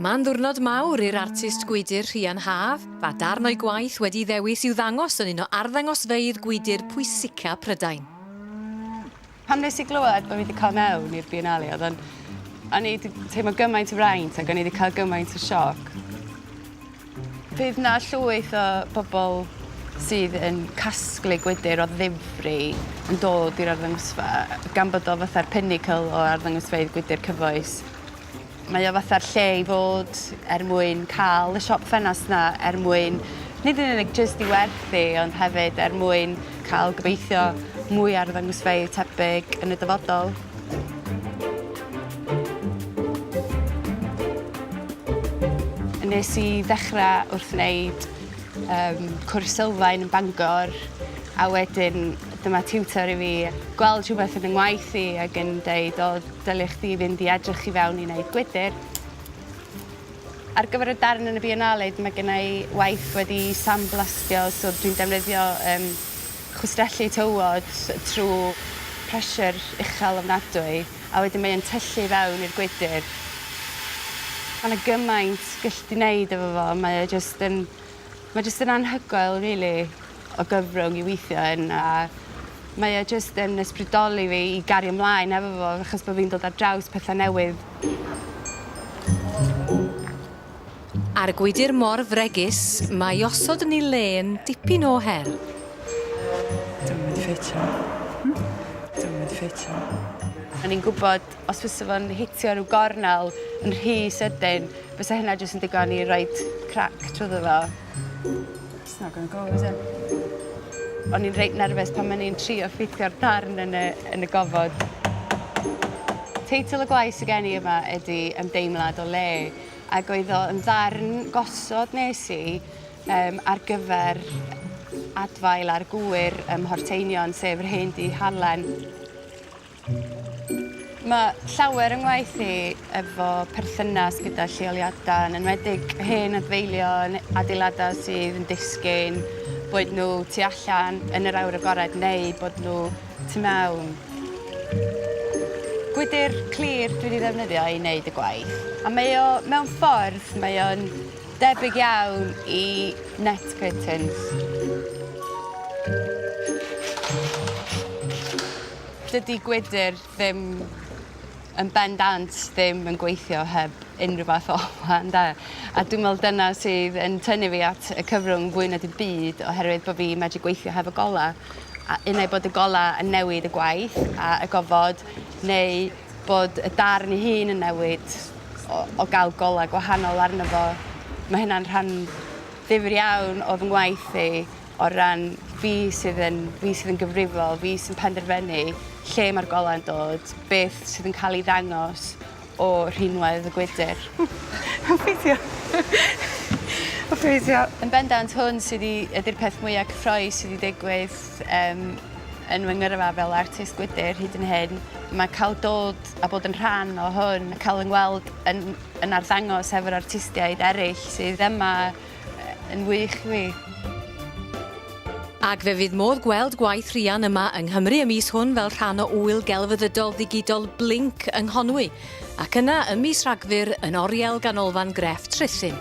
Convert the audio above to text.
Mae'n ddiwrnod mawr i'r artist gwydr Rhian Haf, a darn o'i gwaith wedi ddewis i'w ddangos yn un o arddangosfeydd gwydr pwysica Prydain. Pan nes I glywed bod fi wedi cael mewn i'r Biennale, o'n i wedi teimlo gymaint o fraint ac o'n i wedi cael gymaint o sioc. Fydd na llwyth o bobl sydd yn casglu gwydr o ddifri yn dod i'r arddangosfa, gan bod o fatha'r pinnacle o arddangosfeydd gwydr cyfoes. Mae o fatha'r lle I fod mwyn cael y siop ffenast na, mwyn nid yn unig jyst I werthu, ond hefyd mwyn cael gobeithio mwy arddangosfeydd tebyg yn y dyfodol. Nes I ddechrau wrth wneud cwrs sylfaen yn Bangor, a wedyn dyma tiwtor I fi gweld rhywbeth yn ngwaith I ac yn dweud, o, dylech chdi fynd I edrych I fewn I wneud gwydr. Ar gyfer y darn yn y Biennale, mae gennau waith wedi samblastio, so dwi'n defnyddio chwistrellu tywod trwy pressure uchel ofnadwy, a wedyn mae'n tyllu fewn i'r gwydr. Mae yna gymaint gallu wneud efo fo, mae jyst yn anhygoel, really, o gyfrwng I weithio yn, a mae jyst yn ysbrydoli fi I gario ymlaen efo fo, achos bod fi'n dod ar draws pethau newydd. Ar y gwydr mor fregus, mae osod yn ei len dipyn o her. Dwi'n mynd ffitio. Dwi'n mynd ffitio. O'n i'n gwybod, os fysa fo'n hitio rhyw gornel yn rhy sydyn, fysa hynna jyst yn digon I roed crac trwyddo fo. It's not gonna go, is it? O'n i'n reit nerfus pan o'n i'n trio ffitio'r darn yn y gofod. Teitl y gwaith sy gen I yma ydy ymdeimlad o le, ac oedd o yn ddarn gosod nes I ar gyfer adfail ar gwyr Mhorteinion, sef yr hen di Halen. Mae llawer yng ngwaith I efo perthynas gyda lleoliadau, yn enwedig hen adfeilio adeiladau sydd yn disgyn, bod nhw tu allan yn yr awr agored neu bod nhw tu mewn. Gwydr clir dwi wedi ddefnyddio I wneud y gwaith. A mae o, mewn ffordd, mae o'n debyg iawn I net curtains. Dydy gwydr ddim yn bendant ddim yn gweithio heb unrhyw fath o ynde. A dwi'n meddwl dyna sydd yn tynnu fi at y cyfrwng fwy na dim byd oherwydd bod fi medru gweithio hefo gola. A unai bod y gola yn newid y gwaith a y gofod, neu bod y darn I hun yn newid o gael gola gwahanol arno fo. Mae hynna'n rhan ddifyr iawn o fy ngwaith I o ran fi sydd yn gyfrifol, fi sy'n penderfynu lle mae'r gola yn dod, beth sydd yn cael ei ddangos o rhinwedd y gwydr. Ffeithio. Yn bendant hwn sydd ydy'r peth mwyaf cyffrous sydd wedi digwydd yn fy ngyrfa fel artist gwydr hyd yn hyn. Mae cael dod a bod yn rhan o hwn, cael yngweld yn arddangos efo'r artistiaid eraill sydd yma yn wych fi. Ac fe fydd modd gweld gwaith Rhian yma yng Nghymru ym mis hwn fel rhan o ŵyl gelfyddydol ddigidol Blink yng Nghonwy, ac yna ym mis Rhagfyr yn oriel ganolfan grefft Rhuthun.